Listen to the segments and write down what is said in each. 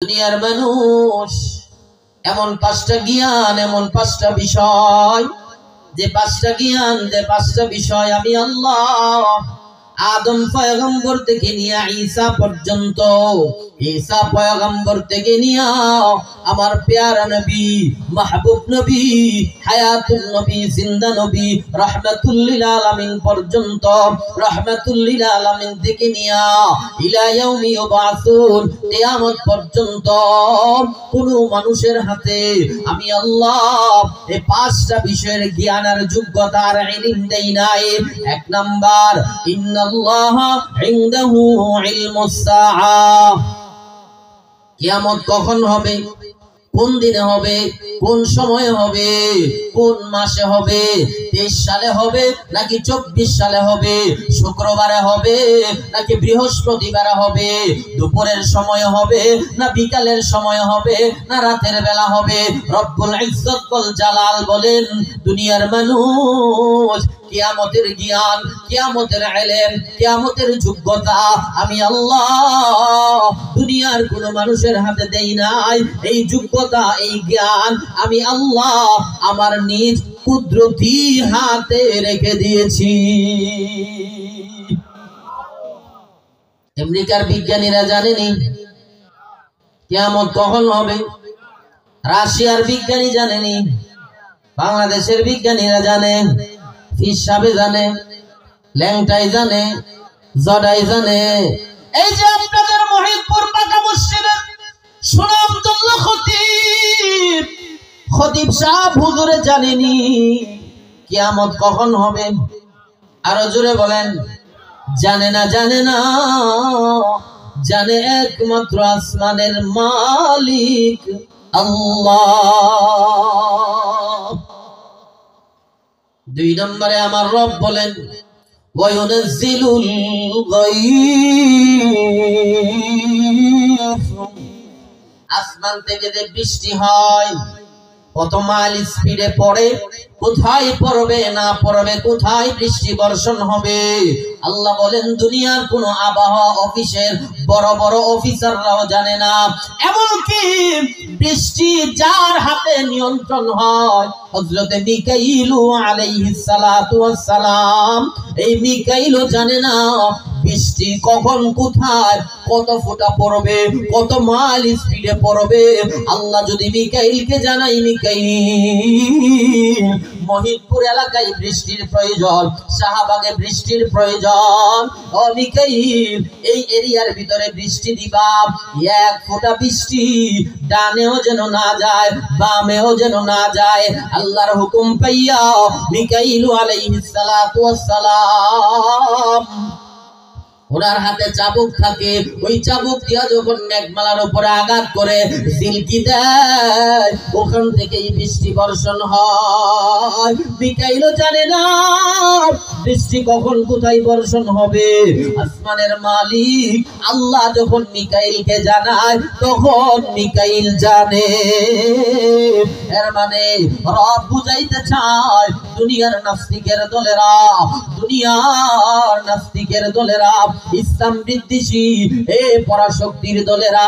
দুনিয়ার মানুষ এমন পাঁচটা জ্ঞান, এমন পাঁচটা বিষয়, যে পাঁচটা জ্ঞান, যে পাঁচটা বিষয় আমি আল্লাহ আদম পয়গম্বর থেকে নিয়ে ঈসা পর্যন্ত, ঈসা পয়গম্বর থেকে নিয়ে আমার প্যারা নবী, মাহবুব নবী, হায়াতুন নবী, জিন্দা নবী, রাহমাতুল লিল আলামিন পর্যন্ত, রাহমাতুল লিল আলামিন থেকে নিয়ে ইলা ইয়াউমি ইউবাসুন, কিয়ামত পর্যন্ত কোন মানুষের হাতে আমি আল্লাহ এই পাঁচটা বিষয়ের জ্ঞান আর যোগ্যতা আর ইলম দেই নাই। এক নাম্বার, ইন্নাল্লাহা ইনদাহু ইলমুস সাআহ, কিয়ামত কখন হবে, কোন দিনে হবে, কোন সময়ে হবে, কোন মাসে হবে, 23 সালে হবে নাকি 24 সালে হবে, শুক্রবারে হবে নাকি বৃহস্পতিবারে হবে, দুপুরের সময় হবে না বিকালের সময় হবে না রাতের বেলা হবে, রব্বুল ইজ্জত ওয়াল জালাল বলেন দুনিয়ার মানুষ কিয়ামতের জ্ঞান, কিয়ামতের ইলম, কিয়ামতের যোগ্যতা আমি আল্লাহ দুনিয়ার কোন মানুষের হাতে দেই নাই। এই যোগ্যতা, এই জ্ঞান আমি আল্লাহ আমার নিজ কুদরতি হাতে রেখে দিয়েছি। আমেরিকার বিজ্ঞানীরা জানেনি কিয়ামত কখন হবে, রাশিয়ার বিজ্ঞানী জানেনি, বাংলাদেশের বিজ্ঞানীরা জানে, ফিসাবে জানে, ল্যাংটাই জানে, জডাই জানে। এই যে আপনাদের মহিদপুর পাকা মসজিদের সুনামধন্য খতিব, খতিব সাহেব হুজুরে জানেনি কিয়ামত কখন হবে। আরো জোরে বলেন, জানে না, জানে না, জানে একমাত্র আসমানের মালিক আল্লাহ। দুই নম্বরে আমার রব বলেন ওয়ায়ুনাজ্জিলুল গায়ব, আসমান থেকে যে বৃষ্টি হয় কত মাইল স্পিডে পড়ে, কোথায় পড়বে না পড়বে, কোথায় বৃষ্টি বর্ষণ হবে, আল্লাহ বলেন দুনিয়ার কোন আবহাওয়া অফিসের বড় বড় অফিসাররাও জানে না। এমনকি বৃষ্টি যার হাতে নিয়ন্ত্রণ হয়, হযরতে মিকাইল আলাইহিস সালাতু ওয়াস সালাম, এই মিকাইলও জানে না বৃষ্টি কখন, কোথায়, কত ফোঁটা পড়বে, কত মাইল স্পিডে পড়বে। আল্লাহ যদি মিকাইলকে জানাই, মিকাইল মহিদপুর এলাকায় বৃষ্টির প্রয়োজন, শাহবাগে বৃষ্টির প্রয়োজন, ও মিকাইল এই এরিয়ার ভিতরে বৃষ্টি দিবা, এক ফোঁটা বৃষ্টি ডানেও যেন না যায়, বামেও যেন না যায়। আল্লাহর হুকুম পাইয়া মিকাইল আলাইহিস সালাতু ওয়াস সালাম, ওনার হাতে চাবুক থাকে, ওই চাবুক দিয়া যখন মেঘমালার উপরে আঘাত করে সিলকি দেয়, ওখান থেকেই বৃষ্টি বর্ষণ হয়। মিকাইলও জানে না বৃষ্টি কখন কোথায় বর্ষণ হবে। আসমানের মালিক আল্লাহ যখন মিকাইলকে জানায়, তখন মিকাইল জানে। এর মানে রব বুঝাইতে চায় দুনিয়ার নাস্তিকের দলেরা, দুনিয়ার নাস্তিকের দলেরা, ইসলাম বিদ্বেষী এ পরাশক্তির দলেরা,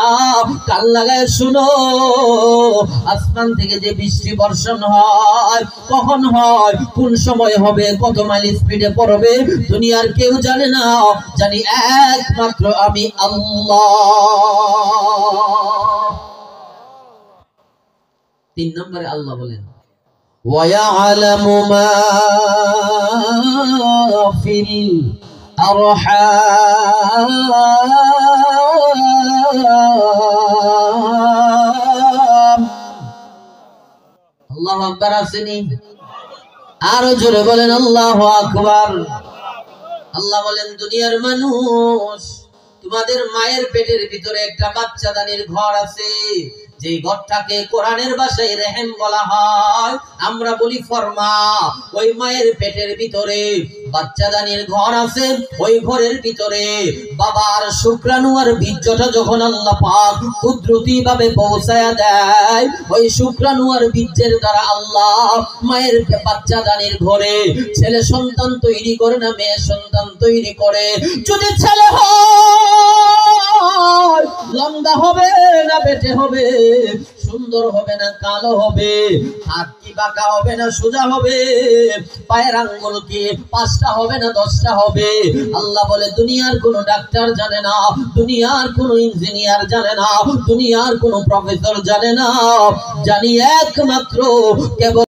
কান লাগায় শুনো, আসমান থেকে যে বৃষ্টি বর্ষণ হয় কখন হয়, কোন সময় হবে, কত মাইল স্পিডে পড়বে, দুনিয়ার কেউ জানে না, জানি একমাত্র আমি আল্লাহ। 3 নম্বরে আল্লাহ বলেন ওয়ায়ালামু মা ফিল আরহাম। আল্লাহু আকবার আসেনি? আরো জোরে বলেন আল্লাহু আকবার। আল্লাহ বলেন দুনিয়ার মানুষ, তোমাদের মায়ের পেটের ভিতরে একটা বাচ্চাদানির ঘর আছে, যে ঘরটাকে কোরআনের ভাষায় রেহেম বলা হয়, আমরা বলি ফরমা। ওই মায়ের পেটের ভিতরে বাচ্চাদানির ঘর আছে, ওই ঘরের ভিতরে বাবার শুক্রাণু আর বীর্যটা যখন আল্লাহ পাক কুদরতি ভাবে পৌঁছায়া দেয়, ওই শুক্রাণু আর বীর্যের দ্বারা আল্লাহ মায়ের বাচ্চাদানির ঘরে ছেলে সন্তান তৈরি করে না মেয়ে সন্তান তৈরি করে। যদি ছেলে হয় লম্বা হবে না বেটে হবে, সুন্দর হবে না কালো হবে, হাত কি বাঁকা হবে না সোজা হবে, পায়ের আঙ্গুল কি 5টা হবে না 10টা হবে। আল্লাহ বলে দুনিয়ার কোন ডাক্তার জানে না, দুনিয়ার কোন ইঞ্জিনিয়ার জানে না, দুনিয়ার কোন প্রফেসর জানে না, জানি একমাত্র কেবল